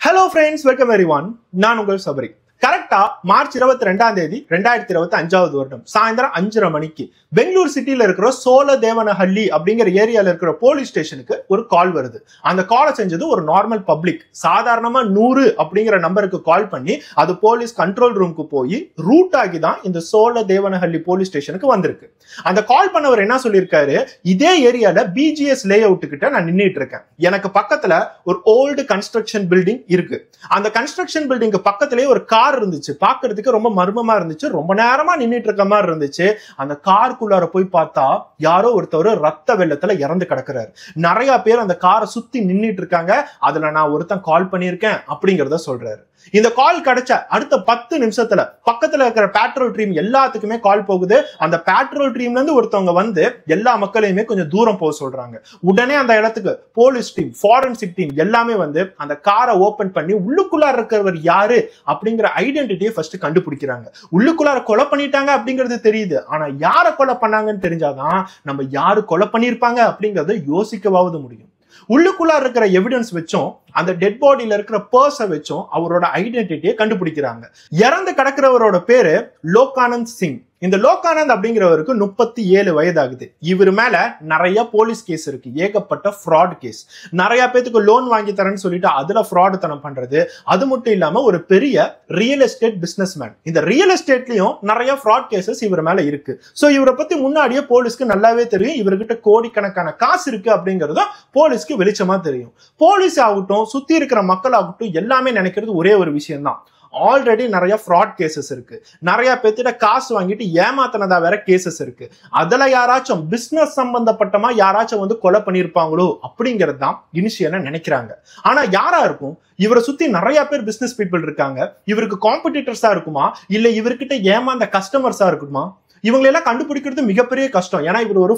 Hello friends, welcome everyone. நான் உங்கள் சபரி. கரெக்டா மார்ச் 22 2025 வருடம் சாயந்தரம் 5:30 மணிக்கு பெங்களூர் சிட்டில இருக்கிற சோழதேவனஹள்ளி அப்படிங்கிற ஏரியால இருக்கிற போலீஸ் ஸ்டேஷனுக்கு ஒரு கால் வருது. அந்த காலை செஞ்சது ஒரு நார்மல் பப்ளிக். சாதாரணமா 100 அப்படிங்கிற நம்பருக்கு கால் பண்ணி அது போலீஸ் கண்ட்ரோல் ரூமுக்கு போய் ரூட் ஆகி தான் இந்த சோழதேவனஹள்ளி போலீஸ் ஸ்டேஷனுக்கு வந்திருக்கு. அந்த கால் பண்ணவர் என்ன சொல்லியிருக்காரு, இதே ஏரியால பிஜிஎஸ் லே அவுட் கிட்ட நான் நின்றுட்டு இருக்கேன். எனக்கு பக்கத்துல ஒரு ஓல்டு கன்ஸ்ட்ரக்ஷன் பில்டிங் இருக்கு. அந்த கன்ஸ்ட்ரக்ஷன் பில்டிங் பக்கத்திலேயே ஒரு கார் இருந்துச்சு. பாக்குறதுக்கு ரொம்ப மர்மமா இருந்துச்சு. ரொம்ப நேரமா நின்னுட்டு இருக்க மாதிரி இருந்துச்சு. அந்த காருக்குள்ளார போய் பார்த்தா யாரோ ஒருத்தர் ரத்த வெள்ளத்துல இறந்து கிடக்குறாரு. நிறைய பேர் அந்த காரை சுத்தி நின்னுட்டு இருக்காங்க. அதுல நான் ஒருத்தன் கால் பண்ணியிருக்கேன் அப்படிங்கறத சொல்றாரு. இந்த கால் கிடைச்ச அடுத்த 10 நிமிஷத்துல பக்கத்துல இருக்கிற பேட்ரோல் டீம் எல்லாத்துக்குமே கால் போகுது. அந்த பேட்ரோல் டீம்ல இருந்து ஒருத்தவங்க வந்து எல்லா மக்களையுமே கொஞ்சம் தூரம் போக சொல்றாங்க. உடனே அந்த இடத்துக்கு போலீஸ் டீம், ஃபாரன்சிக் டீம் எல்லாமே வந்து அந்த காரை ஓபன் பண்ணி உள்ளுக்குள்ளார இருக்கிறவர் யாரு அப்படிங்கிற ஐடென்டிட்டியை ஃபர்ஸ்ட் கண்டுபிடிக்கிறாங்க. உள்ளுக்குள்ளார கொலை பண்ணிட்டாங்க அப்படிங்கிறது தெரியுது. ஆனா யாரை கொலை பண்ணாங்கன்னு தெரிஞ்சாதான் நம்ம யாரு கொலை பண்ணிருப்பாங்க அப்படிங்கறத யோசிக்கவாவது முடியும். உள்ளுக்குள்ளார இருக்கிற எவிடன்ஸ் வச்சும் அந்த டெட் பாடியில இருக்கிற பர்ஸை வச்சும் அவரோட ஐடென்டிட்டியை கண்டுபிடிக்கிறாங்க. இறந்து கிடக்கிறவரோட பேரு லோகானந்த் சிங். இந்த லோகானந்த் அப்படிங்கிறவருக்கு 37 வயதாகுது. இவர் மேல நிறைய போலீஸ் கேஸ் இருக்கு. ஏகப்பட்ட ஃப்ராட் கேஸ். நிறைய பேத்துக்கு லோன் வாங்கி தரேன்னு சொல்லிட்டு அதுல ஃப்ராட் தனம் பண்றது. அது மட்டும் இல்லாம ஒரு பெரிய ரியல் எஸ்டேட் பிசினஸ் மேன். இந்த ரியல் எஸ்டேட்லயும் நிறைய ஃப்ராட் கேசஸ் இவர் மேல இருக்கு. சோ இவரை பத்தி முன்னாடியே போலீஸ்க்கு நல்லாவே தெரியும். இவர்கிட்ட கோடிக்கணக்கான காசு இருக்கு அப்படிங்கறதும் போலீஸ்க்கு வெளிச்சமா தெரியும். போலீஸ் ஆகட்டும், சுத்தி இருக்கிற மக்கள் ஆகட்டும், எல்லாமே நினைக்கிறது ஒரே ஒரு விஷயம் தான். ஆல்ரெடி நிறைய ஃப்ராட் கேசஸ் இருக்கு. நிறைய பேர்த்திட்ட காசு வாங்கிட்டு ஏமாத்தினதா வேற கேசஸ் இருக்கு. அதுல யாராச்சும் பிசினஸ் சம்பந்தப்பட்டமா யாராச்சும் வந்து கொலை பண்ணிருப்பாங்களோ அப்படிங்கிறது தான் இனிஷியலா நினைக்கிறாங்க. ஆனா யாரா இருக்கும்? இவரை சுத்தி நிறைய பேர் பிசினஸ் பீப்புள் இருக்காங்க. இவருக்கு காம்படிட்டர்ஸா இருக்குமா, இல்ல இவர்கிட்ட ஏமாந்த கஸ்டமர்ஸா இருக்குமா? இவங்களெல்லாம் கண்டுபிடிக்கிறது மிகப்பெரிய கஷ்டம். ஏன்னா இவர் ஒரு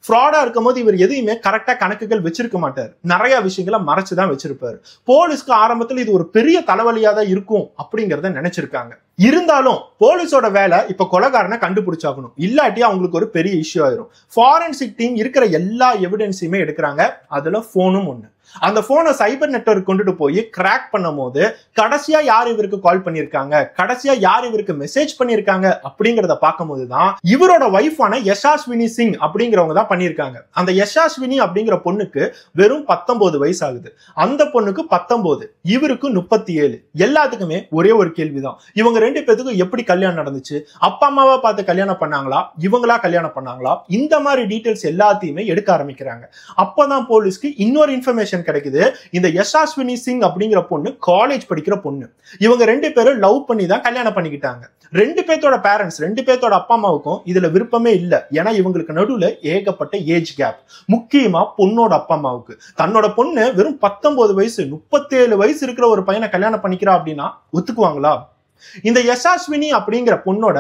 ஃப்ராடா இருக்கும் போது இவர் எதையுமே கரெக்டா கணக்குகள் வச்சிருக்க மாட்டார். நிறைய விஷயங்களை மறைச்சுதான் வச்சிருப்பாரு. போலீஸ்க்கு ஆரம்பத்தில் இது ஒரு பெரிய தலைவலியா தான் இருக்கும் அப்படிங்கறத நினைச்சிருக்காங்க. இருந்தாலும் போலீஸோட வேலை இப்ப கொலைகாரனை கண்டுபிடிச்சாகணும். இல்லாட்டி அவங்களுக்கு ஒரு பெரிய இஷ்யூ ஆயிரும். ஃபாரன்சிக் டீம் இருக்கிற எல்லா எவிடன்ஸையுமே எடுக்கிறாங்க. அதுல போனும் ஒண்ணு. அந்த போனை சைபர் நெட்வொர்க் கொண்டுட்டு போய் கிராக் பண்ணும் போது கடைசியா யார் இவருக்கு கால் பண்ணிருக்காங்க, கடைசியா யார் இவருக்கு மெசேஜ் பண்ணிருக்காங்க அப்படிங்கறத பார்க்கும் போதுதான் இவரோட வைஃபான யஷாஸ்வினி சிங் அப்படிங்கிறவங்க தான் பண்ணிருக்காங்க. அந்த யஷாஸ்வினி அப்படிங்கிற பொண்ணுக்கு வெறும் 19 வயசு ஆகுது. அந்த பொண்ணுக்கு 19, இவருக்கு 37. எல்லாத்துக்குமே ஒரே ஒரு கேள்விதான், இவங்க 2 பேத்துக்கும் எப்படி கல்யாணம் நடந்துச்சு? அப்பா அம்மாவா பார்த்து கல்யாணம் பண்ணாங்களா, இவங்களா கல்யாணம் பண்ணாங்களா? இந்த மாதிரி டீடைல்ஸ் எல்லாத்தையுமே எடுக்க ஆரம்பிக்கிறாங்க. அப்பதான் போலீஸ்க்கு இன்னொரு இன்ஃபர்மேஷன் கிடைக்குது. இந்த யஷாஸ்வினி சிங் அப்படிங்கிற பொண்ணு காலேஜ் படிக்கிற பொண்ணு. இவங்க 2 பேரும் லவ் பண்ணி தான் கல்யாணம் பண்ணிக்கிட்டாங்க. 2 பேத்தோட பேரண்ட்ஸ், 2 பேத்தோட அப்பா அம்மாவுக்கும் இதுல விருப்பமே இல்ல. ஏன்னா இவங்களுக்கு நடுவுல ஏகப்பட்ட ஏஜ் கேப். முக்கியமா பொண்ணோட அப்பா அம்மாவுக்கு தன்னோட பொண்ணு வெறும் 19 வயசு, 37 வயசு இருக்கிற ஒரு பையனை கல்யாணம் பண்ணிக்கிறா அப்படின்னா ஒத்துக்குவாங்களா? இந்த யஷாஸ்வினி அப்படிங்கிற பொண்ணோட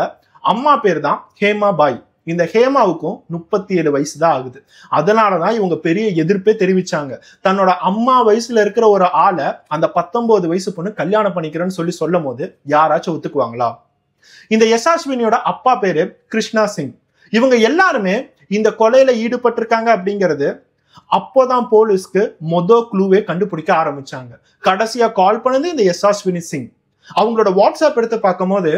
அம்மா பேர் தான் ஹேமா பாய். இந்த ஹேமாவுக்கும் 37 வயசு தான் ஆகுது. அதனாலதான் இவங்க பெரிய எதிர்ப்பே தெரிவிச்சாங்க. தன்னோட அம்மா வயசுல இருக்கிற ஒரு ஆளை அந்த 19 வயசு பொண்ணு கல்யாணம் பண்ணிக்கிறேன்னு சொல்லும் போது யாராச்சும் ஒத்துக்குவாங்களா? இந்த யஷாஸ்வினியோட அப்பா பேரு கிருஷ்ணா சிங். இவங்க எல்லாருமே இந்த கொலையில ஈடுபட்டிருக்காங்க அப்படிங்கிறது அப்போதான் போலீஸ்க்கு க்ளூவே கண்டுபிடிக்க ஆரம்பிச்சாங்க. கடைசியா கால் பண்ணது இந்த யஷாஸ்வினி சிங். அவங்களோட வாட்ஸ்அப் எடுத்து பார்க்கும் போது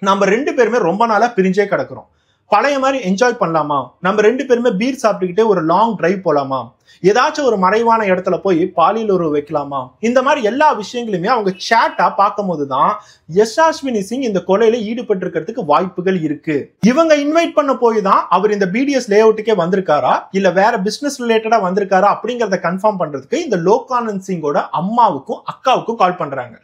நம்ம 2 பேருமே ரொம்ப நாளா பிரிஞ்சே கிடக்குறோம். பழைய மாதிரி என்ஜாய் பண்ணலாமா? நம்ம 2 பேருமே பீர் சாப்பிட்டுக்கிட்டே ஒரு லாங் டிரைவ் போலாமா? ஏதாச்சும் ஒரு மறைவான இடத்துல போய் பாலியல் உறவு வைக்கலாமா? இந்த மாதிரி எல்லா விஷயங்களுமே அவங்க சேட்டா பார்க்கும் போதுதான் யஷாஸ்வினி சிங் இந்த கொலையில ஈடுபட்டு இருக்கிறதுக்கு வாய்ப்புகள் இருக்கு. இவங்க இன்வைட் பண்ண போய் தான் அவர் இந்த பிடிஎஸ் லே அவுட்டுக்கே வந்திருக்காரா, இல்ல வேற பிசினஸ் ரிலேட்டடா வந்திருக்காரா அப்படிங்கறத கன்ஃபார்ம் பண்றதுக்கு இந்த லோகானந்த் சிங்கோட அம்மாவுக்கும் அக்காவுக்கும் கால் பண்றாங்க.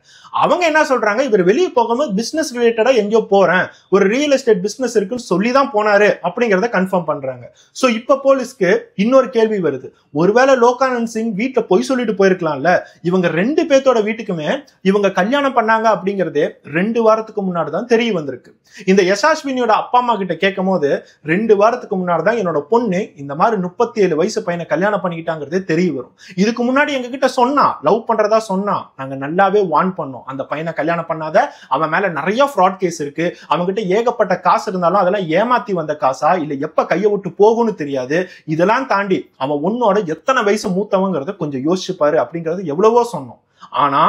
அவங்க என்ன சொல்றாங்க, இவர் வெளியே போகும்போது பிசினஸ் ரிலேட்டடா எங்கேயோ போறேன், ஒரு ரியல் எஸ்டேட் பிசினஸ் இருக்குன்னு சொல்லிதான் போனாரு அப்படிங்கறத கன்ஃபார்ம் பண்றாங்க. சோ இப்ப போலீஸ்க்கு இன்னொரு கேள்வி வருது, ஒருவேளை லோகானந்த் சிங் வீட்டுல பொய் சொல்லிட்டு போயிருக்கலாம்ல? இவங்க 2 பேத்தோட வீட்டுக்குமே இவங்க கல்யாணம் பண்ணாங்க அப்படிங்கறதே 2 வாரத்துக்கு முன்னாடி தான் தெரிய வந்திருக்கு. இந்த யஷாஸ்வினியோட அப்பா அம்மா கிட்ட கேட்கும் போது 2 வாரத்துக்கு முன்னாடி தான் என்னோட பொண்ணு இந்த மாதிரி 37 வயசு பையனை கல்யாணம் பண்ணிக்கிட்டாங்கிறதே தெரிய வரும். இதுக்கு முன்னாடி எங்க கிட்ட சொன்னா, லவ் பண்றதா சொன்னா, நாங்க நல்லாவே வார்ன் பண்ணோம், அந்த பையனை கல்யாணம் பண்ணாத, அவன் மேல நிறைய ஃப்ராட் கேஸ் இருக்கு, அவங்க கிட்ட ஏகப்பட்ட காசு இருந்தாலும் அதெல்லாம் ஏமாத்தி வந்த காசா இல்ல எப்ப கையை விட்டு போகும்னு தெரியாது, இதெல்லாம் தாண்டி அவன் உன்னோட எத்தனை வயசு மூத்தவங்கிறத கொஞ்சம் யோசிச்சுப்பாரு அப்படிங்கறது எவ்வளவோ சொன்னோம். ஆனா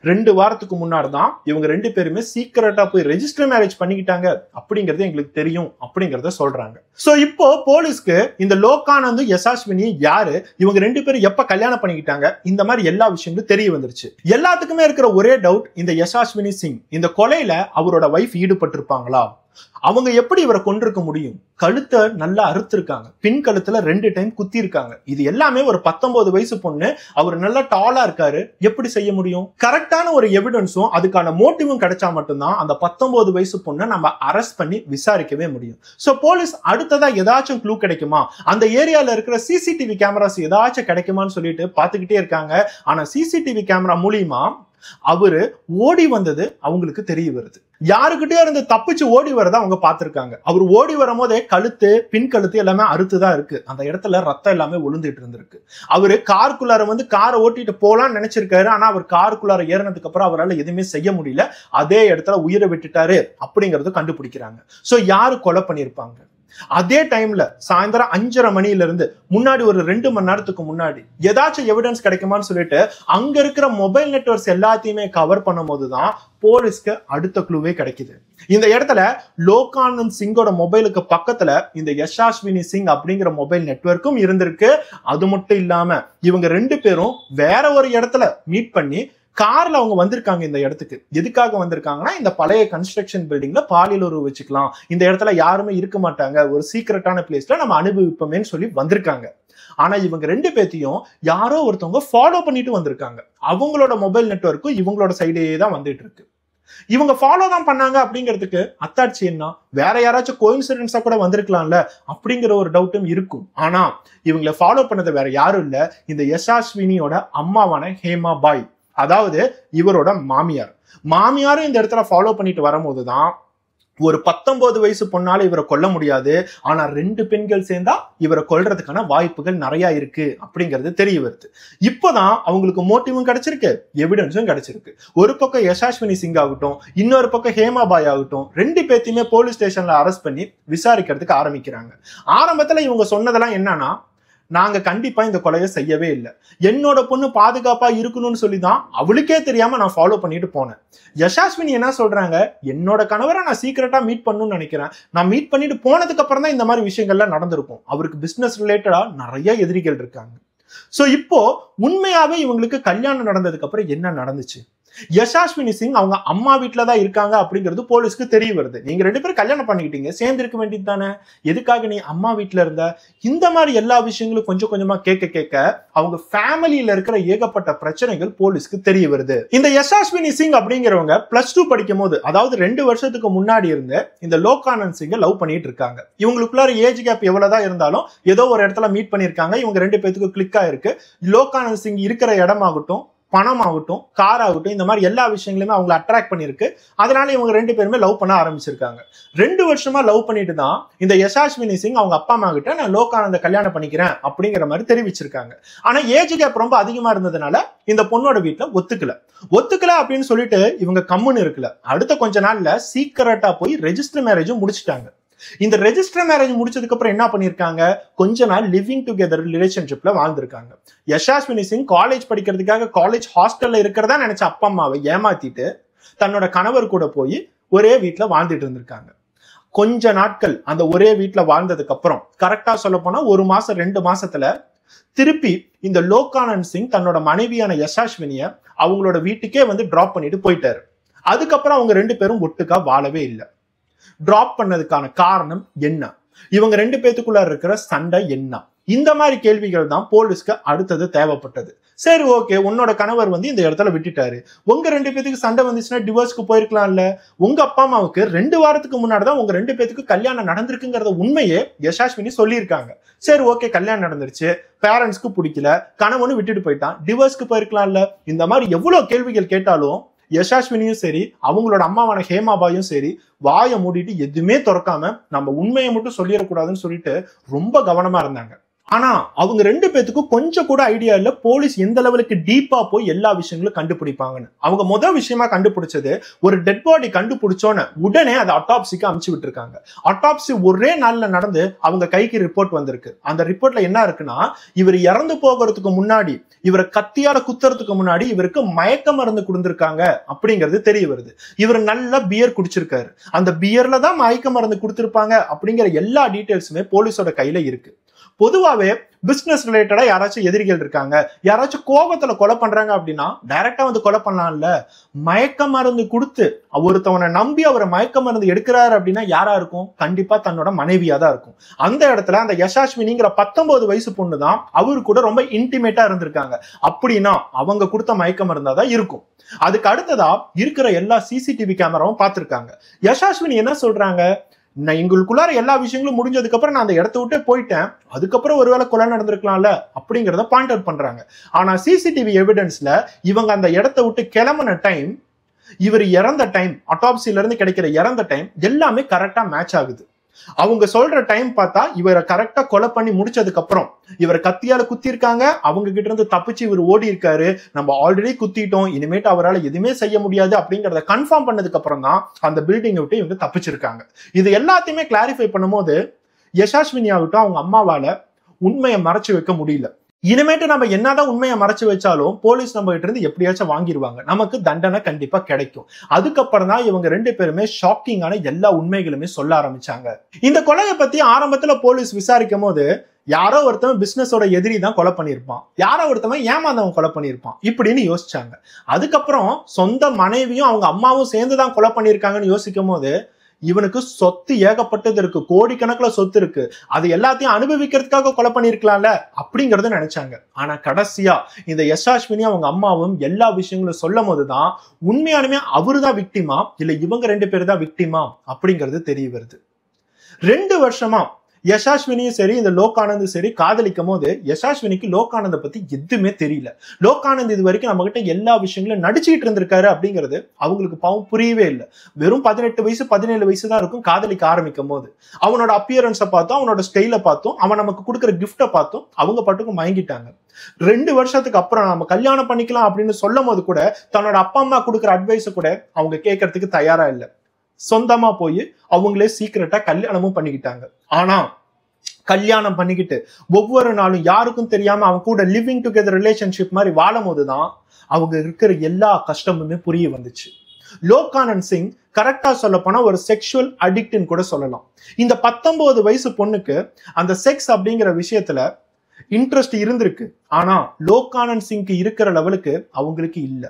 2 வாரத்துக்கு முன்னாடி தான் இவங்க 2 பேருமே சீக்கிரட்டா போய் ரெஜிஸ்டர் மேரேஜ் பண்ணிக்கிட்டாங்க அப்படிங்கறது எங்களுக்கு தெரியும் அப்படிங்கறத சொல்றாங்க. சோ இப்போ போலீஸ்க்கு இந்த லோகானந்த் யசாஸ்வினி யாரு, இவங்க 2 பேரும் எப்ப கல்யாணம் பண்ணிக்கிட்டாங்க, இந்த மாதிரி எல்லா விஷயங்களும் தெரிய வந்துருச்சு. எல்லாத்துக்குமே இருக்கிற ஒரே டவுட், இந்த யசாஸ்வினி சிங் இந்த கொலையில அவரோட வைஃப் ஈடுபட்டு இருப்பாங்களா, அவங்க எப்படி இவரை கொண்டிருக்க முடியும், கழுத்தை நல்லா அறுத்திருக்காங்க, பின் கழுத்துல 2 டைம் குத்தி இருக்காங்க. இது எல்லாமே ஒரு 19 வயசு பொண்ணு, அவர் நல்லா டாலா இருக்காரு, எப்படி செய்ய முடியும்? கரெக்டான ஒரு எவிடன்ஸும் அதுக்கான மோட்டிவும் கிடைச்சா மட்டும்தான் அந்த 19 வயசு பொண்ணை நம்ம அரெஸ்ட் பண்ணி விசாரிக்கவே முடியும். சோ போலீஸ் அடுத்ததா ஏதாச்சும் க்ளூ கிடைக்குமா, அந்த ஏரியால இருக்கிற சிசிடிவி கேமராஸ் ஏதாச்சும் கிடைக்குமான்னு சொல்லிட்டு பாத்துக்கிட்டே இருக்காங்க. ஆனா சிசிடிவி கேமரா மூலியமா அவரு ஓடி வந்தது அவங்களுக்கு தெரிய வருது. யாருக்கிட்டே இருந்து தப்பிச்சு ஓடி வரத அவங்க பார்த்திருக்காங்க. அவர் ஓடி வரும் போதே கழுத்து பின் கழுத்து எல்லாமே அறுத்துதான் இருக்கு. அந்த இடத்துல ரத்தம் எல்லாமே விழுந்துட்டு இருந்திருக்கு. அவரு காருக்குள்ளார வந்து காரை ஓட்டிட்டு போலான்னு நினைச்சிருக்காரு. ஆனா அவர் காருக்குள்ளார ஏறினதுக்கு அப்புறம் அவரால் எதுவுமே செய்ய முடியல. அதே இடத்துல உயிரை விட்டுட்டாரு அப்படிங்கறது கண்டுபிடிக்கிறாங்க. சோ யாரு கொலை பண்ணிருப்பாங்க? அதே டைம்ல சாயந்தரம் 5:30 மணில இருந்து முன்னாடி ஒரு 2 மணி நேரத்துக்கு முன்னாடி ஏதாச்சும் எவிடன்ஸ் கிடைக்குமான்னு சொல்லிட்டு அங்க இருக்கிற மொபைல் நெட்வொர்க்ஸ் எல்லாத்தையுமே கவர் பண்ணும் போதுதான் போலீஸ்க்கு அடுத்த க்ளூவே கிடைக்குது. இந்த இடத்துல லோகானந்த் சிங்கோட மொபைலுக்கு பக்கத்துல இந்த யசாஸ்வினி சிங் அப்படிங்கிற மொபைல் நெட்வொர்க்கும் இருந்திருக்கு. அது மட்டும் இல்லாம இவங்க 2 பேரும் வேற ஒரு இடத்துல மீட் பண்ணி கார்ல அவங்க வந்திருக்காங்க. இந்த இடத்துக்கு எதுக்காக வந்திருக்காங்கன்னா, இந்த பழைய கன்ஸ்ட்ரக்ஷன் பில்டிங்ல பாலியல் உறவு வச்சுக்கலாம், இந்த இடத்துல யாருமே இருக்க மாட்டாங்க, ஒரு சீக்ரெட்டான பிளேஸ்ல நம்ம அனுபவிப்போமேன்னு சொல்லி வந்திருக்காங்க. ஆனா இவங்க 2 பேத்தையும் யாரோ ஒருத்தவங்க ஃபாலோ பண்ணிட்டு வந்திருக்காங்க. அவங்களோட மொபைல் நெட்வொர்க்கும் இவங்களோட சைடே தான் வந்துட்டு இருக்கு. இவங்க ஃபாலோ தான் பண்ணாங்க அப்படிங்கிறதுக்கு அத்தாட்சி என்ன, வேற யாராச்சும் கோயின்சிடென்ஸா கூட வந்திருக்கலாம்ல அப்படிங்கிற ஒரு டவுட்டும் இருக்கும். ஆனா இவங்களை ஃபாலோ பண்ணது வேற யாரும் இல்ல, இந்த யசாஸ்வினியோட அம்மாவான ஹேமா பாய், அதாவது இவரோட மாமியாரும் இந்த இடத்துல ஃபாலோ பண்ணிட்டு வரும்போதுதான் ஒரு 19 வயசு பொண்ணால இவரை கொல்ல முடியாது, ஆனா 2 பெண்கள் சேர்ந்தா இவரை கொல்றதுக்கான வாய்ப்புகள் நிறைய இருக்கு அப்படிங்கிறது தெரிய வருது. இப்பதான் அவங்களுக்கு மோட்டிவும் கிடைச்சிருக்கு, எவிடன்ஸும் கிடைச்சிருக்கு. ஒரு பக்கம் யசாஸ்வினி சிங் ஆகட்டும், இன்னொரு பக்கம் ஹேமா பாய் ஆகட்டும், 2 பேத்தையுமே போலீஸ் ஸ்டேஷன்ல அரெஸ்ட் பண்ணி விசாரிக்கிறதுக்கு ஆரம்பிக்கிறாங்க. ஆரம்பத்துல இவங்க சொன்னதெல்லாம் என்னன்னா, நாங்க கண்டிப்பா இந்த கொலையை செய்யவே இல்லை, என்னோட பொண்ணு பாதுகாப்பா இருக்கணும்னு சொல்லிதான் அவளுக்கே தெரியாம நான் ஃபாலோ பண்ணிட்டு போனேன். யசாஸ்வினி என்ன சொல்றாங்க, என்னோட கணவரை நான் சீக்கிரட்டா மீட் பண்ணணும்னு நினைக்கிறேன், நான் மீட் பண்ணிட்டு போனதுக்கு அப்புறம் தான் இந்த மாதிரி விஷயங்கள்லாம் நடந்திருக்கும், அவருக்கு பிசினஸ் ரிலேட்டடா நிறைய எதிரிகள் இருக்காங்க. சோ இப்போ உண்மையாவே இவங்களுக்கு கல்யாணம் நடந்ததுக்கு அப்புறம் என்ன நடந்துச்சு, யசாஸ்வினி சிங் அவங்க அம்மா வீட்டுலதான் இருக்காங்க அப்படிங்கிறது போலீஸ்க்கு தெரிய வருது. நீங்க 2 பேரும் கல்யாணம் பண்ணிக்கிட்டீங்க, சேர்ந்து இருக்க வேண்டியது தானே, எதுக்காக நீ அம்மா வீட்டுல இருந்த, இந்த மாதிரி எல்லா விஷயங்களும் கொஞ்சம் கொஞ்சமா கேட்க அவங்க ஃபேமிலியில இருக்கிற ஏகப்பட்ட பிரச்சனைகள் போலீஸ்க்கு தெரிய வருது. இந்த யசாஸ்வினி சிங் அப்படிங்கிறவங்க +2 படிக்கும் போது, அதாவது 2 வருஷத்துக்கு முன்னாடி இருந்து இந்த லோகானந்த் சிங்கை லவ் பண்ணிட்டு இருக்காங்க. இவங்களுக்குள்ளார ஏஜ் கேப் எவ்வளவுதான் இருந்தாலும் ஏதோ ஒரு இடத்துல மீட் பண்ணிருக்காங்க. இவங்க 2 பேத்துக்கு கிளிக் ஆயிருக்கு. லோகானந்த் சிங் இருக்கிற இடமாகட்டும், பணம் ஆகட்டும், கார் ஆகட்டும், இந்த மாதிரி எல்லா விஷயங்களுமே அவங்களை அட்ராக்ட் பண்ணிருக்கு. அதனால இவங்க 2 பேருமே லவ் பண்ண ஆரம்பிச்சிருக்காங்க. 2 வருஷமா லவ் பண்ணிட்டு தான் இந்த யசாஸ்வினி சிங் அவங்க அப்பா அம்மா கிட்ட நான் லோகானந்த கல்யாணம் பண்ணிக்கிறேன் அப்படிங்கிற மாதிரி தெரிவிச்சிருக்காங்க. ஆனா ஏஜ் கேப் ரொம்ப அதிகமா இருந்ததுனால இந்த பொண்ணோட வீட்டுல ஒத்துக்கல அப்படின்னு சொல்லிட்டு இவங்க கம்முன்னு இருக்குல்ல, அடுத்த கொஞ்ச நாள்ல சீக்கிரட்டா போய் ரெஜிஸ்டர் மேரேஜும் முடிச்சுட்டாங்க. இந்த ரெஜிஸ்டர் மேரேஜ் முடிச்சதுக்கு அப்புறம் என்ன பண்ணிருக்காங்க, கொஞ்ச நாள் லிவிங் டுகெதர் ரிலேஷன்ஷிப்ல வாழ்ந்திருக்காங்க. யசாஸ்வினி சிங் காலேஜ் படிக்கிறதுக்காக காலேஜ் ஹாஸ்டல்ல இருக்கிறதா நினைச்ச அப்பா அம்மாவை ஏமாத்திட்டு தன்னோட கணவர் கூட போய் ஒரே வீட்டுல வாழ்ந்துட்டு இருந்திருக்காங்க. கொஞ்ச நாட்கள் அந்த ஒரே வீட்டுல வாழ்ந்ததுக்கு அப்புறம், கரெக்டா சொல்ல போனா 1 மாசம் 2 மாசத்துல திருப்பி இந்த லோகானந்த் சிங் தன்னோட மனைவியான யசாஸ்வினிய அவங்களோட வீட்டுக்கே வந்து டிராப் பண்ணிட்டு போயிட்டாரு. அதுக்கப்புறம் அவங்க 2 பேரும் ஒட்டுக்கா வாழவே இல்லை. டிராப் பண்ணதுக்கான காரணம் என்ன, இவங்க 2 பேத்துக்குள்ள இருக்கிற சண்டை என்ன, இந்த மாதிரி கேள்விகள் தான் போலீஸ்க்கு அடுத்தது தேவைப்பட்டது. சரி ஓகே, உன்னோட கணவர் வந்து இந்த இடத்துல விட்டுட்டாரு, உங்க 2 பேத்துக்கு சண்டை வந்துச்சுன்னா டிவோர்ஸ்க்கு போயிருக்கலாம்ல, உங்க அப்பா அம்மாவுக்கு 2 வாரத்துக்கு முன்னாடிதான் உங்க 2 பேத்துக்கு கல்யாணம் நடந்திருக்குங்கிறத உண்மையே யசாஸ்வினி சொல்லியிருக்காங்க. சரி ஓகே, கல்யாணம் நடந்துருச்சு, பேரண்ட்ஸ்க்கு பிடிக்கல, கணவனு விட்டுட்டு போயிட்டான், டிவோர்ஸ்க்கு போயிருக்கலாம்ல. இந்த மாதிரி எவ்வளவு கேள்விகள் கேட்டாலும் யசாஸ்வினியும் சரி, அவங்களோட அம்மாவான ஹேமாபாயும் சரி, வாயை மூடிட்டு எதுவுமே திறக்காம நம்ம உண்மையை மட்டும் சொல்லிடக்கூடாதுன்னு சொல்லிட்டு ரொம்ப கவனமா இருந்தாங்க. ஆனா அவங்க ரெண்டு பேத்துக்கும் கொஞ்சம் கூட ஐடியா இல்ல போலீஸ் எந்த லெவலுக்கு டீப்பா போய் எல்லா விஷயங்களும் கண்டுபிடிப்பாங்கன்னு. அவங்க முதல் விஷயமா கண்டுபிடிச்சது ஒரு டெட் பாடி கண்டுபிடிச்சோன்னு உடனே அதை அட்டாப்சிக்கு அனுப்பிச்சு விட்டுருக்காங்க. அட்டாப்சி ஒரே நாள்ல நடந்து அவங்க கைக்கு ரிப்போர்ட் வந்திருக்கு. அந்த ரிப்போர்ட்ல என்ன இருக்குன்னா, இவர் இறந்து போகிறதுக்கு முன்னாடி, இவரை கத்தியால குத்துறதுக்கு முன்னாடி இவருக்கு மயக்க மருந்து கொடுத்திருக்காங்க அப்படிங்கிறது தெரிய வருது. இவர் நல்ல பியர் குடிச்சிருக்காரு, அந்த பியர்ல தான் மயக்க மருந்து கொடுத்திருப்பாங்க அப்படிங்கிற எல்லா டீடைல்ஸுமே போலீஸோட கையில இருக்கு. பொதுவாவே பிசினஸ் ரிலேட்டடா யாராச்சும் எதிரிகள் இருக்காங்க, யாராச்சும் கோபத்துல கொலை பண்றாங்க அப்படின்னா டைரக்டா வந்து கொலை பண்ணலாம்ல. மயக்க மருந்து கொடுத்து ஒருத்தவனை நம்பி அவரை மயக்க மருந்து எடுக்கிறாரு அப்படின்னா யாரா இருக்கும்? கண்டிப்பா தன்னோட மனைவியா தான் இருக்கும். அந்த இடத்துல அந்த யசாஸ்வினிங்கிற 19 வயசு பொண்ணு தான் அவரு கூட ரொம்ப இன்டிமேட்டா இருந்திருக்காங்க. அப்படின்னா அவங்க கொடுத்த மயக்க மருந்தா தான் இருக்கும். அதுக்கு அடுத்ததா இருக்கிற எல்லா சிசிடிவி கேமராவும் பார்த்திருக்காங்க. யசாஸ்வினி என்ன சொல்றாங்க, நான் எங்களுக்குள்ளார எல்லா விஷயங்களும் முடிஞ்சதுக்கு அப்புறம் நான் அந்த இடத்த விட்டு போயிட்டேன், அதுக்கப்புறம் ஒருவேளை கொலை நடந்திருக்கலாம்ல அப்படிங்கறத பாயிண்ட் அவுட் பண்றாங்க. ஆனா சிசிடிவி எவிடன்ஸ்ல இவங்க அந்த இடத்த விட்டு கிளம்பின டைம், இவர் இறந்த டைம், அட்டாப்சில இருந்து கிடைக்கிற இறந்த டைம் எல்லாமே கரெக்டா மேட்ச் ஆகுது. அவங்க சொல்ற டைம் பார்த்தா இவரை கரெக்டா கொலை பண்ணி முடிச்சதுக்கு அப்புறம் இவரை கத்தியால குத்தி இருக்காங்க, அவங்க கிட்ட இருந்து தப்பிச்சு இவர் ஓடி இருக்காரு, நம்ம ஆல்ரெடி குத்திட்டோம், இனிமேட்டு அவரால் எதுவுமே செய்ய முடியாது அப்படிங்கறத கன்ஃபார்ம் பண்ணதுக்கு அப்புறம் தான் அந்த பில்டிங்கை விட்டு இவங்க தப்பிச்சிருக்காங்க. இது எல்லாத்தையுமே கிளாரிஃபை பண்ணும்போது யசாஸ்வினி ஆகட்டும் அவங்க அம்மாவால உண்மையை மறைச்சு வைக்க முடியல. இனிமேட்டு நம்ம என்னதான் உண்மையை மறைச்சு வச்சாலும் போலீஸ் நம்ம கிட்ட இருந்து எப்படியாச்சும் வாங்கிடுவாங்க, நமக்கு தண்டனை கண்டிப்பா கிடைக்கும். அதுக்கப்புறம் தான் இவங்க ரெண்டு பேருமே ஷாக்கிங்கான எல்லா உண்மைகளுமே சொல்ல ஆரம்பிச்சாங்க. இந்த கொலையை பத்தி ஆரம்பத்துல போலீஸ் விசாரிக்கும் போது யாரோ ஒருத்தவன் பிசினஸோட எதிரி தான் கொலை பண்ணியிருப்பான், யாரோ ஒருத்தவன் ஏமாந்தவன் கொலை பண்ணியிருப்பான் இப்படின்னு யோசிச்சாங்க. அதுக்கப்புறம் சொந்த மனைவியும் அவங்க அம்மாவும் சேர்ந்துதான் கொலை பண்ணியிருக்காங்கன்னு யோசிக்கும் போது இவனுக்கு சொத்து ஏகப்பட்டது இருக்கு, கோடிக்கணக்கில் சொத்து இருக்கு, அது எல்லாத்தையும் அனுபவிக்கிறதுக்காக கொலை பண்ணிருக்கலாம்ல அப்படிங்கறத நினைச்சாங்க. ஆனா கடைசியா இந்த யசாஸ்வினி அவங்க அம்மாவும் எல்லா விஷயங்களும் சொல்லும் போதுதான் உண்மையானுமே அவரு தான் விக்டிமா இல்ல இவங்க ரெண்டு பேரும் தான் விக்டிமா அப்படிங்கிறது தெரிய வருது. 2 வருஷமா யசாஸ்வினியும் சரி இந்த லோகானந்தும் சரி காதலிக்கும் போது யசாஸ்வினிக்கு லோகானந்த பத்தி எதுவுமே தெரியல. லோகானந்த் இது வரைக்கும் நம்ம கிட்ட எல்லா விஷயங்களும் நடிச்சுக்கிட்டு இருந்திருக்காரு அப்படிங்கிறது அவங்களுக்கு பாவம் புரியவே இல்லை. வெறும் 18 வயசு 17 வயசு தான் இருக்கும் காதலிக்க ஆரம்பிக்கும் போது. அவனோட அப்பியரன்ஸை பார்த்தோம், அவனோட ஸ்டைலை பார்த்தோம், அவன் நமக்கு கொடுக்குற கிஃப்டை பார்த்தோம், அவங்க பாட்டுக்கும் மயங்கிட்டாங்க. 2 வருஷத்துக்கு அப்புறம் நம்ம கல்யாணம் பண்ணிக்கலாம் அப்படின்னு சொல்லும் போது கூட தன்னோட அப்பா அம்மா கொடுக்குற அட்வைஸை கூட அவங்க கேட்கறதுக்கு தயாரா இல்லை. சொந்தமா போய் அவங்களே சீக்கிரட்டா கல்யாணமும் பண்ணிக்கிட்டாங்க. ஆனா கல்யாணம் பண்ணிக்கிட்டு ஒவ்வொரு நாளும் யாருக்கும் தெரியாம அவங்க கூட லிவிங் டுகெதர் ரிலேஷன்ஷிப் மாதிரி வாழும் போதுதான் அவங்க இருக்கிற எல்லா கஷ்டமுமே புரிய வந்துச்சு. லோகானந்த் சிங் கரெக்டா சொல்ல போனா ஒரு செக்ஷுவல் அடிக்ட்னு கூட சொல்லலாம். இந்த 19 வயசு பொண்ணுக்கு அந்த செக்ஸ் அப்படிங்கிற விஷயத்துல இன்ட்ரெஸ்ட் இருந்திருக்கு, ஆனா லோகானந்த் சிங்க்கு இருக்கிற லெவலுக்கு அவங்களுக்கு இல்ல.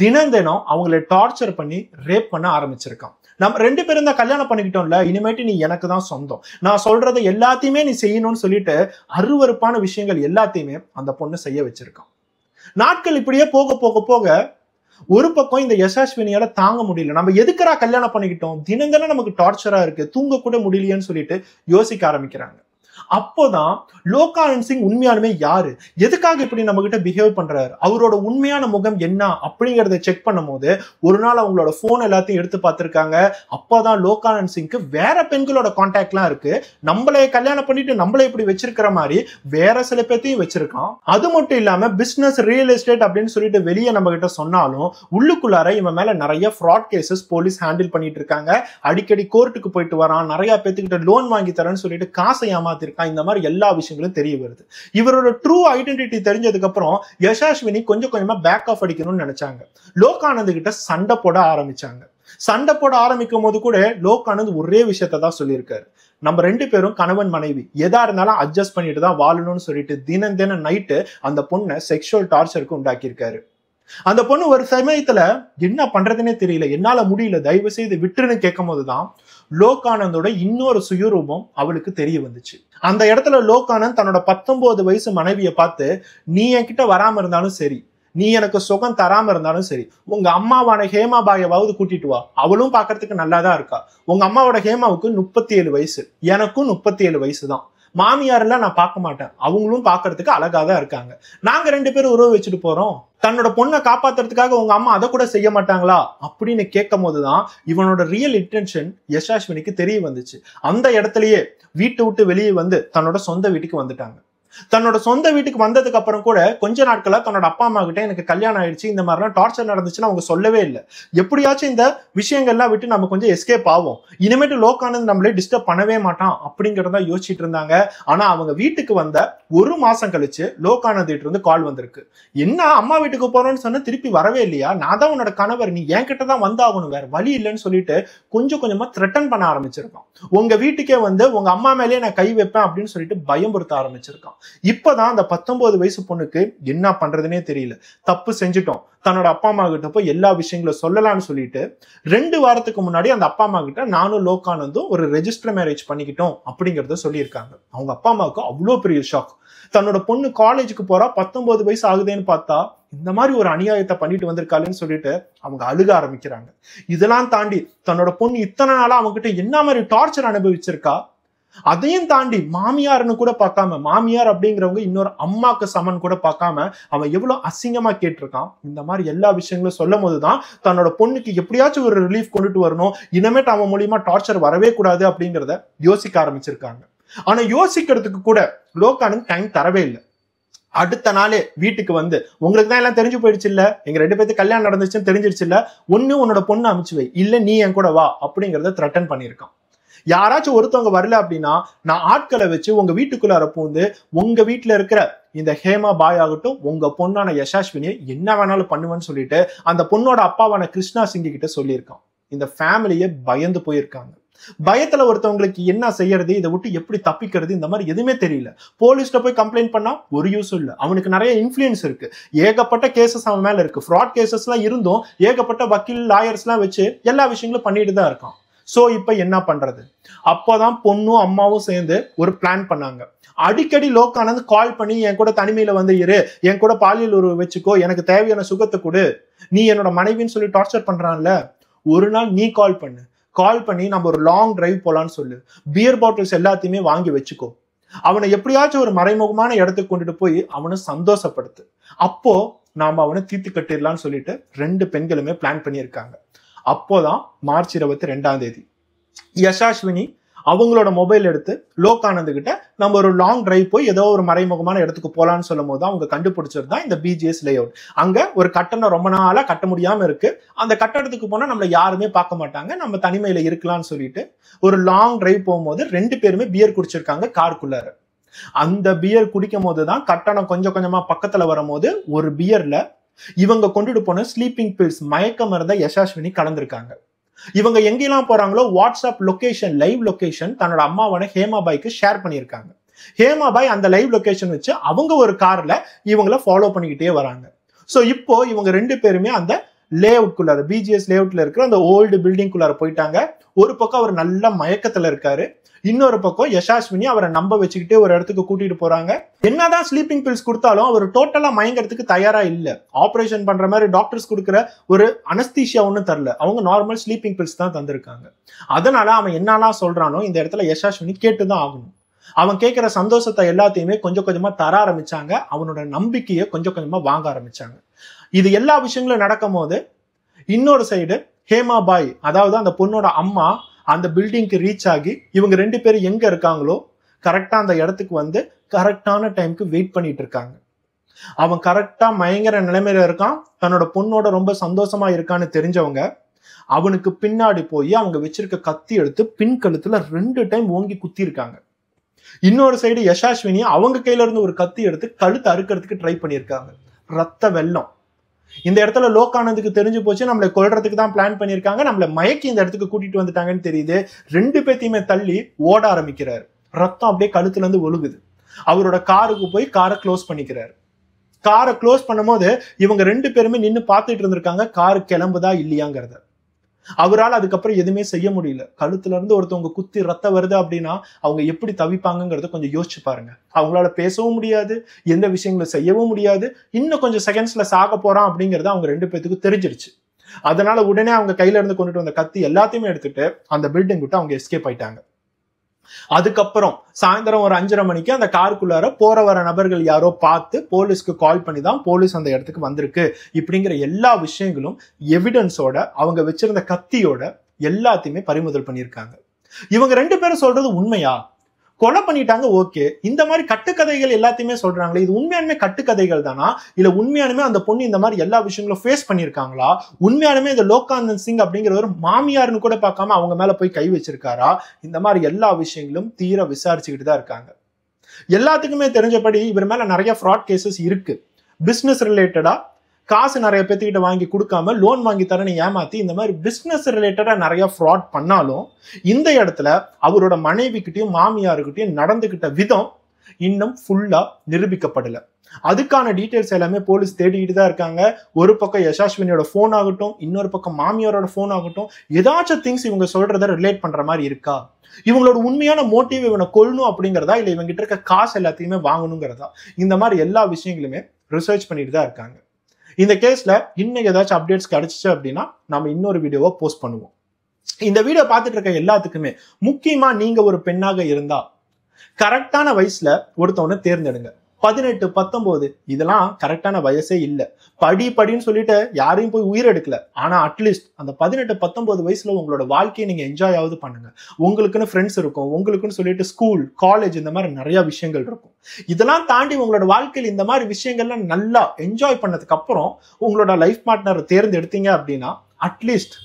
தினம் தினம் அவங்களை டார்ச்சர் பண்ணி ரேப் பண்ண ஆரம்பிச்சிருக்கான். நம்ம 2 பேரும் தான் கல்யாணம் பண்ணிக்கிட்டோம்ல, இனிமேட்டு நீ எனக்கு தான் சொந்தம், நான் சொல்றதை எல்லாத்தையுமே நீ செய்யணும்னு சொல்லிட்டு அருவருப்பான விஷயங்கள் எல்லாத்தையுமே அந்த பொண்ணு செய்ய வச்சிருக்கான். நாட்கள் இப்படியே போக போக போக ஒரு பக்கம் இந்த யசாஸ்வினியால தாங்க முடியல, நம்ம எதுக்குறா கல்யாணம் பண்ணிக்கிட்டோம், தினம் தினம் நமக்கு டார்ச்சரா இருக்கு, தூங்க கூட முடியலையேன்னு சொல்லிட்டு யோசிக்க ஆரம்பிக்கிறாங்க. அப்போதான் லோகானந்த் சிங் உண்மையாலுமே யாரு, எதுக்காக இப்படி நம்ம கிட்ட பிஹேவ் பண்றாரு, அவரோட உண்மையான முகம் என்ன அப்படிங்கறத செக் பண்ணும் போது ஒரு நாள் அவங்களோட போன் எல்லாத்தையும் எடுத்து பார்த்திருக்காங்க. அப்போதான் லோகானந்த் சிங்க்கு வேற பெண்களோட கான்டாக்ட்லாம் இருக்கு, நம்மளே கல்யாணம் பண்ணிட்டு நம்மளே இப்படி வச்சிருக்கிற மாதிரி வேற சில பேர்த்தையும் வச்சிருக்கான். அது மட்டும் இல்லாம பிசினஸ் ரியல் எஸ்டேட் அப்படின்னு சொல்லிட்டு வெளியே நம்ம கிட்ட சொன்னாலும் உள்ளுக்குள்ளார இவன் மேல நிறைய ஃப்ராட் கேசஸ் போலீஸ் ஹேண்டில் பண்ணிட்டு இருக்காங்க. அடிக்கடி கோர்ட்டுக்கு போயிட்டு வரான், நிறைய பேத்துக்கிட்ட லோன் வாங்கி தரேன்னு சொல்லிட்டு காசை ஏமாத்திருக்கான். இந்த மாதிரி எல்லா விஷயங்களும் தெரிய வருது. இவரோட ட்ரூ ஐடென்டிட்டி தெரிஞ்சதுக்கு அப்புறம் யசாஸ்வினி கொஞ்சம் கொஞ்சமா பேக் ஆஃப் அடிக்கணும்னு நினைச்சாங்க. லோகானந்த் கிட்ட சண்டை போட ஆரம்பிச்சாங்க. சண்டை போட ஆரம்பிக்கும் போது கூட லோகானந்த் ஒரே விஷயத்த தான் சொல்லியிருக்காரு, நம்ம 2 பேரும் கணவன் மனைவி, எதா இருந்தாலும் அட்ஜஸ்ட் பண்ணிட்டு தான் வாழணும்னு சொல்லிட்டு தினம் தினம் நைட்டு அந்த பொண்ணை செக்ஷுவல் டார்ச்சருக்கு உண்டாக்கியிருக்காரு. அந்த பொண்ணு ஒரு சமயத்துல என்ன பண்றதுன்னே தெரியல, என்னால முடியல, தயவு செய்து விட்டுருன்னு கேட்கும் போதுதான் லோகானந்தோட இன்னொரு சுயரூபம் அவளுக்கு தெரிய வந்துச்சு. அந்த இடத்துல லோகானந்த் தன்னோட 19 வயசு மனைவியை பார்த்து, நீ என்கிட்ட வராம இருந்தாலும் சரி, நீ எனக்கு சுகம் தராம இருந்தாலும் சரி, உங்க அம்மாவான ஹேமாபாயாவது கூட்டிட்டு வா, அவளும் பாக்குறதுக்கு நல்லாதான் இருக்கா. உங்க அம்மாவோட ஹேமாவுக்கு 37 வயசு, எனக்கும் 37 வயசு தான். மாமியாரெல்லாம் நான் பார்க்க மாட்டேன், அவங்களும் பாக்குறதுக்கு அழகாதான் இருக்காங்க, நாங்க 2 பேரும் உறவு வச்சுட்டு போறோம், தன்னோட பொண்ணை காப்பாத்துறதுக்காக உங்க அம்மா அதை கூட செய்ய மாட்டாங்களா அப்படின்னு கேட்கும் போதுதான் இவனோட ரியல் இன்டென்ஷன் யசாஸ்வினிக்கு தெரிய வந்துச்சு. அந்த இடத்துலயே வீட்டை விட்டு வெளியே வந்து தன்னோட சொந்த வீட்டுக்கு வந்துட்டாங்க. தன்னோட சொந்த வீட்டுக்கு வந்ததுக்கு அப்புறம் கூட கொஞ்ச நாட்களா தன்னோட அப்பா அம்மா கிட்ட எனக்கு கல்யாணம் ஆயிடுச்சு, இந்த மாதிரிலாம் டார்ச்சர் நடந்துச்சுன்னு அவங்க சொல்லவே இல்லை. எப்படியாச்சும் இந்த விஷயங்கள்லாம் விட்டு நம்ம கொஞ்சம் எஸ்கேப் ஆகும், இனிமேட்டு லோகானந்த் நம்மளே டிஸ்டர்ப் பண்ணவே மாட்டான் அப்படிங்கிறத யோசிச்சுட்டு இருந்தாங்க. ஆனா அவங்க வீட்டுக்கு வந்த ஒரு மாசம் கழிச்சு லோகானந்த் கிட்ட இருந்து கால் வந்திருக்கு. என்ன அம்மா வீட்டுக்கு போறோம்னு சொன்னா திருப்பி வரவே இல்லையா, நான் தான் உன்னோட கணவர், நீ என் கிட்ட தான் வந்தாகணும், வேற வழி இல்லைன்னு சொல்லிட்டு கொஞ்சம் கொஞ்சமா த்ரெட்டன் பண்ண ஆரம்பிச்சிருக்கான். உங்க வீட்டுக்கே வந்து உங்க அம்மா மேலேயே நான் கை வைப்பேன் அப்படின்னு சொல்லிட்டு பயமுறுத்த ஆரம்பிச்சிருக்கான். இப்பதான் அந்த 19 வயசு பொண்ணுக்கு என்ன பண்றதுனே தெரியல. தப்பு செஞ்சுட்டோம், தன்னோட அப்பா அம்மா கிட்ட போய் எல்லா விஷயங்களும் சொல்லலாம்னு சொல்லிட்டு 2 வாரத்துக்கு முன்னாடி அந்த அப்பா அம்மா கிட்ட நானும் லோகானந்தும் ஒரு ரெஜிஸ்டர் மேரேஜ் பண்ணிக்கிட்டோம் அப்படிங்கறத சொல்லியிருக்காங்க. அவங்க அப்பா அம்மாவுக்கு அவ்வளோ பெரிய ஷாக். தன்னோட பொண்ணு காலேஜுக்கு போறா, 19 வயசு ஆகுதுன்னு பார்த்தா இந்த மாதிரி ஒரு அநியாயத்தை பண்ணிட்டு வந்திருக்காளுன்னு சொல்லிட்டு அவங்க அழுக ஆரம்பிக்கிறாங்க. இதெல்லாம் தாண்டி தன்னோட பொண்ணு இத்தனை நாளா அவங்க கிட்ட என்ன மாதிரி டார்ச்சர் அனுபவிச்சிருக்கா, அதையும் தாண்டி மாமியார்னு கூட பார்க்காம, மாமியார் அப்படிங்கிறவங்க இன்னொரு அம்மாக்கு சமன் கூட பார்க்காம அவன் எவ்வளவு அசிங்கமா கேட்டிருக்கான். இந்த மாதிரி எல்லா விஷயங்களும் சொல்லும் போதுதான் தன்னோட பொண்ணுக்கு எப்படியாச்சும் ஒரு ரிலீஃப் கொண்டுட்டு வரணும், இனிமேட்டு அவன் மூலியமா டார்ச்சர் வரவே கூடாது அப்படிங்கிறத யோசிக்க ஆரம்பிச்சிருக்காங்க. ஆனா யோசிக்கிறதுக்கு கூட லோகானந்த் டைம் தரவே இல்லை. அடுத்த நாளே வீட்டுக்கு வந்து, உங்களுக்கு தான் எல்லாம் தெரிஞ்சு போயிடுச்சு இல்ல, எங்க 2 பேருக்கு கல்யாணம் நடந்துச்சுன்னு தெரிஞ்சிருச்சு இல்ல, ஒண்ணு உன்னோட பொண்ணு அனுப்பிச்சு வை, இல்ல நீ என் கூட வா அப்படிங்கறத த்ரெட்டன் பண்ணிருக்கான். யாராச்சும் ஒருத்தவங்க வரல அப்படின்னா நான் ஆட்களை வச்சு உங்க வீட்டுக்குள்ளார பூந்து உங்க வீட்டுல இருக்கிற இந்த ஹேமா பாய் ஆகட்டும், உங்க பொண்ணான யசாஸ்வினியை என்ன வேணாலும் பண்ணுவேன்னு சொல்லிட்டு அந்த பொண்ணோட அப்பாவான கிருஷ்ணா சிங்கி கிட்ட சொல்லியிருக்கான். இந்த ஃபேமிலியே பயந்து போயிருக்காங்க. பயத்துல ஒருத்தவங்களுக்கு என்ன செய்யறது, இதை விட்டு எப்படி தப்பிக்கிறது, இந்த மாதிரி எதுவுமே தெரியல. போலீஸ்ல போய் கம்ப்ளைண்ட் பண்ணா ஒரு யூஸும் இல்லை. அவனுக்கு நிறைய இன்ஃபுளுன்ஸ் இருக்கு, ஏகப்பட்ட கேசஸ் அவன் மேல இருக்கு. ஃப்ராட் கேசஸ் எல்லாம் இருந்தும் ஏகப்பட்ட வக்கீல் லாயர்ஸ் எல்லாம் வச்சு எல்லா விஷயங்களும் பண்ணிட்டு தான் இருக்கான். சோ இப்ப என்ன பண்றது? அப்போதான் பொண்ணும் அம்மாவும் சேர்ந்து ஒரு பிளான் பண்ணாங்க. அடிக்கடி லோகானந்த் கால் பண்ணி என் கூட தனிமையில வந்து இரு, என் கூட பாலியல் உறவு வச்சுக்கோ, எனக்கு தேவையான சுகத்தை கொடு, நீ என்னோட மனைவின்னு சொல்லி டார்ச்சர் பண்றான்ல, ஒரு நாள் நீ கால் பண்ணு, கால் பண்ணி நம்ம ஒரு லாங் டிரைவ் போலான்னு சொல்லு, பியர் பாட்டில்ஸ் எல்லாத்தையுமே வாங்கி வச்சுக்கோ, அவனை எப்படியாச்சும் ஒரு மறைமுகமான இடத்துக்கு கொண்டுட்டு போய் அவனை சந்தோஷப்படுத்து, அப்போ நாம அவனை தீர்த்து கட்டிடலான்னு சொல்லிட்டு 2 பெண்களுமே பிளான் பண்ணியிருக்காங்க. அப்போதான் மார்ச் 22ஆம் தேதி யசாஸ்வினி அவங்களோட மொபைல் எடுத்து லோகானந்த் கிட்ட நம்ம ஒரு லாங் டிரைவ் போய் ஏதோ ஒரு மறைமுகமான இடத்துக்கு போலான்னு சொல்லும் போது அவங்க கண்டுபிடிச்சது தான் இந்த பிஜிஎஸ் லே அவுட். அங்க ஒரு கட்டணம் ரொம்ப நாளா கட்ட முடியாம இருக்கு, அந்த கட்டடத்துக்கு போனா நம்மள யாருமே பார்க்க மாட்டாங்க, நம்ம தனிமையில இருக்கலாம்னு சொல்லிட்டு ஒரு லாங் டிரைவ் போகும்போது 2 பேருமே பியர் குடிச்சிருக்காங்க காருக்குள்ளார. அந்த பியர் குடிக்கும் போதுதான் கட்டணம் கொஞ்சம் கொஞ்சமா பக்கத்துல வரும்போது ஒரு பியர்ல இவங்க கொண்டுட்டு போன ஸ்லீப்பிங் பில்ஸ் மயக்க மருந்த யசாஸ்வினி கலந்திருக்காங்க. இவங்க எங்கெல்லாம் போறாங்களோ வாட்ஸ்அப் லொகேஷன், லைவ் லொகேஷன் தன்னோட அம்மாவான ஹேமாபாய்க்கு ஷேர் பண்ணியிருக்காங்க. ஹேமாபாய் அந்த லைவ் லொகேஷன் வச்சு அவங்க ஒரு கார்ல இவங்களை ஃபாலோ பண்ணிக்கிட்டே வராங்க. சோ இப்போ இவங்க 2 பேருமே அந்த லே அவுட்குள்ளார, பிஜிஎஸ் லே அவுட்ல இருக்கிற அந்த ஓல்டு பில்டிங்குள்ளார போயிட்டாங்க. ஒரு பக்கம் அவர் நல்ல மயக்கத்துல இருக்காரு, இன்னொரு பக்கம் யசாஸ்வினி அவரை நம்ப வச்சுக்கிட்டே ஒரு இடத்துக்கு கூட்டிட்டு போறாங்க. என்னதான் ஸ்லீப்பிங் பில்ஸ் கொடுத்தாலும் அவர் டோட்டலா மயங்கிறதுக்கு தயாரா இல்ல. ஆபரேஷன் பண்ற மாதிரி டாக்டர்ஸ் கொடுக்குற ஒரு அனஸ்தீஷியா ஒன்னும் தரல, அவங்க நார்மல் ஸ்லீப்பிங் பில்ஸ் தான் தந்திருக்காங்க. அதனால அவன் என்னெல்லாம் சொல்றானோ இந்த இடத்துல யசாஸ்வினி கேட்டுதான் ஆகணும். அவன் கேட்கிற சந்தோஷத்தை எல்லாத்தையுமே கொஞ்சம் கொஞ்சமா தர ஆரம்பிச்சாங்க, அவனோட நம்பிக்கையை கொஞ்சம் கொஞ்சமா வாங்க ஆரம்பிச்சாங்க. இது எல்லா விஷயங்களும் நடக்கும் போது இன்னொரு சைடு ஹேமாபாய், அதாவது அந்த பொண்ணோட அம்மா, அந்த பில்டிங்க்கு ரீச் ஆகி இவங்க 2 பேரும் எங்க இருக்காங்களோ கரெக்டா அந்த இடத்துக்கு வந்து கரெக்டான டைமுக்கு வெயிட் பண்ணிட்டு இருக்காங்க. அவன் கரெக்டா மயங்கர நிலைமையில இருக்கான், தன்னோட பொண்ணோட ரொம்ப சந்தோஷமா இருக்கான்னு தெரிஞ்சவங்க அவனுக்கு பின்னாடி போய் அவங்க வச்சிருக்க கத்தி எடுத்து பின் கழுத்துல 2 டைம் ஓங்கி குத்தி இருக்காங்க. இன்னொரு சைடு யசாஸ்வினி அவங்க கையில இருந்து ஒரு கத்தி எடுத்து கழுத்து அறுக்கிறதுக்கு ட்ரை பண்ணியிருக்காங்க. ரத்த வெள்ளம். இந்த இடத்துல லோகானந்துக்கு தெரிஞ்சு போச்சு, நம்மளை கொல்றதுக்கு தான் பிளான் பண்ணியிருக்காங்க, நம்மளை மயக்கி இந்த இடத்துக்கு கூட்டிட்டு வந்துட்டாங்கன்னு தெரியுது. 2 பேத்தையுமே தள்ளி ஓட ஆரம்பிக்கிறாரு. ரத்தம் அப்படியே கழுத்துல இருந்து ஒழுகுது. அவரோட காருக்கு போய் காரை க்ளோஸ் பண்ணிக்கிறாரு. காரை க்ளோஸ் பண்ணும் போது இவங்க 2 பேருமே நின்று பார்த்துட்டு இருந்திருக்காங்க காரு கிளம்புதா இல்லையாங்கிறத. அவரால் அதுக்கப்புறம் எதுவுமே செய்ய முடியல. கழுத்துல இருந்து ஒருத்தவங்க குத்தி ரத்தம் வருது அப்படின்னா அவங்க எப்படி தவிப்பாங்கிறத கொஞ்சம் யோசிச்சு பாருங்க. அவங்களால பேசவும் முடியாது, எந்த விஷயங்களும் செய்யவும் முடியாது, இன்னும் கொஞ்சம் செகண்ட்ஸ்ல சாக போறான் அப்படிங்கறது அவங்க 2 பேத்துக்கும் தெரிஞ்சிருச்சு. அதனால உடனே அவங்க கையில இருந்து கொண்டுட்டு வந்த கத்தி எல்லாத்தையுமே எடுத்துட்டு அந்த பில்டிங் விட்டு அவங்க எஸ்கேப் ஆயிட்டாங்க. அதுக்கப்புறம் சாயந்தரம் ஒரு 5:30 மணிக்கு அந்த காருக்குள்ளார போற வர நபர்கள் யாரோ பார்த்து போலீஸ்க்கு கால் பண்ணி தான் போலீஸ் அந்த இடத்துக்கு வந்திருக்கு இப்படிங்கிற எல்லா விஷயங்களும் எவிடன்ஸோட, அவங்க வச்சிருந்த கத்தியோட எல்லாத்தையுமே பறிமுதல் பண்ணியிருக்காங்க. இவங்க 2 பேரும் சொல்றது உண்மையா? கொலை பண்ணிட்டாங்க. ஓகே, இந்த மாதிரி கட்டுக்கதைகள் எல்லாத்தையுமே சொல்றாங்களே, இது உண்மையானுமே கட்டுக்கதைகள் தானா, இல்ல உண்மையானுமே அந்த பொண்ணு இந்த மாதிரி எல்லா விஷயங்களும் ஃபேஸ் பண்ணிருக்காங்களா, உண்மையானுமே இந்த லோகானந்த் சிங் அப்படிங்கிற ஒரு மாமியார்னு கூட பார்க்காம அவங்க மேல போய் கை வச்சிருக்காரா, இந்த மாதிரி எல்லா விஷயங்களும் தீர விசாரிச்சுக்கிட்டு தான் இருக்காங்க. எல்லாத்துக்குமே தெரிஞ்சபடி இவர் மேல நிறைய ஃப்ராட் கேசஸ் இருக்கு. பிசினஸ் ரிலேட்டடா காசு நிறைய பேர்த்துக்கிட்ட வாங்கி கொடுக்காம லோன் வாங்கி தரேன்னு ஏமாத்தி இந்த மாதிரி பிசினஸ் ரிலேட்டடா நிறைய ஃப்ராட் பண்ணாலும் இந்த இடத்துல அவரோட மனைவிக்கிட்டையும் மாமியாருக்கிட்டையும் நடந்துகிட்ட விதம் இன்னும் ஃபுல்லா நிரூபிக்கப்படல. அதுக்கான டீடைல்ஸ் எல்லாமே போலீஸ் தேடிக்கிட்டு தான் இருக்காங்க. ஒரு பக்கம் யசாஸ்வினியோட போன் ஆகட்டும், இன்னொரு பக்கம் மாமியாரோட போன் ஆகட்டும், ஏதாச்சும் திங்ஸ் இவங்க சொல்றத ரிலேட் பண்ற மாதிரி இருக்கா, இவங்களோட உண்மையான மோட்டிவ் இவனை கொல்லணும் அப்படிங்கிறதா, இல்ல இவங்க கிட்ட இருக்க காசு எல்லாத்தையுமே வாங்கணுங்கிறதா, இந்த மாதிரி எல்லா விஷயங்களுமே ரிசர்ச் பண்ணிட்டு தான் இருக்காங்க. இந்த கேஸ்ல இன்னைக்கு ஏதாச்சும் அப்டேட்ஸ் கிடைச்சிச்சு அப்படின்னா நம்ம இன்னொரு வீடியோவை போஸ்ட் பண்ணுவோம். இந்த வீடியோ பார்த்துட்டு இருக்க எல்லாத்துக்குமே முக்கியமா நீங்க ஒரு பெண்ணாக இருந்தா கரெக்டான வயசுல ஒருத்தவனை தேர்ந்தெடுங்க. 18, 19 இதெல்லாம் கரெக்டான வயசே இல்லை. படின்னு சொல்லிட்டு யாரையும் போய் உயிர் எடுக்கல. ஆனா அட்லீஸ்ட் அந்த 18, 19 வயசுல உங்களோட வாழ்க்கையை நீங்க என்ஜாய் ஆகுது பண்ணுங்க. உங்களுக்குன்னு ஃப்ரெண்ட்ஸ் இருக்கும், உங்களுக்குன்னு சொல்லிட்டு ஸ்கூல், காலேஜ் இந்த மாதிரி நிறைய விஷயங்கள் இருக்கும். இதெல்லாம் தாண்டி உங்களோட வாழ்க்கையில் இந்த மாதிரி விஷயங்கள்லாம் நல்லா என்ஜாய் பண்ணதுக்கு அப்புறம் உங்களோட லைஃப் பார்ட்னரை தேர்ந்தெடுத்தீங்க அப்படின்னா அட்லீஸ்ட்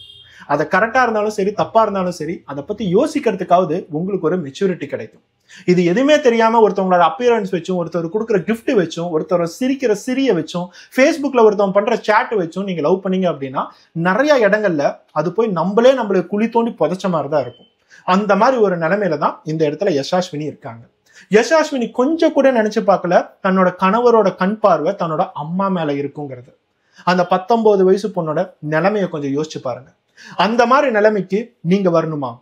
அதை கரெக்டா இருந்தாலும் சரி, தப்பா இருந்தாலும் சரி, அதை பத்தி யோசிக்கிறதுக்காவது உங்களுக்கு ஒரு மெச்சூரிட்டி கிடைக்கும். இது எதுவுமே தெரியாம ஒருத்தவங்களோட அப்பியரன்ஸ் வச்சும், ஒருத்தர் கொடுக்குற கிஃப்ட் வச்சும், ஒருத்தர் சிரிக்கிற சிரிய வச்சும், ஃபேஸ்புக்ல ஒருத்தவங்க பண்ற சாட் வச்சும் நீங்க லவ் பண்ணீங்க அப்படின்னா நிறைய இடங்கள்ல அது போய் நம்மளை குழி தோண்டி புதைச்ச மாதிரி தான் இருக்கும். அந்த மாதிரி ஒரு நிலைமையில தான் இந்த இடத்துல யசாஸ்வினி இருக்காங்க. யசாஸ்வினி கொஞ்சம் கூட நினைச்சு பார்க்கல தன்னோட கணவரோட கண் பார்வை தன்னோட அம்மா மேல இருக்குங்கிறது. அந்த 19 வயசு பொண்ணோட நிலைமையை கொஞ்சம் யோசிச்சு பாருங்க. அந்த மாதிரி நிலைமைக்கு நீங்க வரணுமா?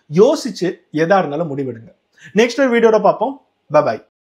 யோசிச்சு எதா இருந்தாலும் முடிவெடுங்க. நெக்ஸ்ட் வீடியோட பார்ப்போம். Bye bye.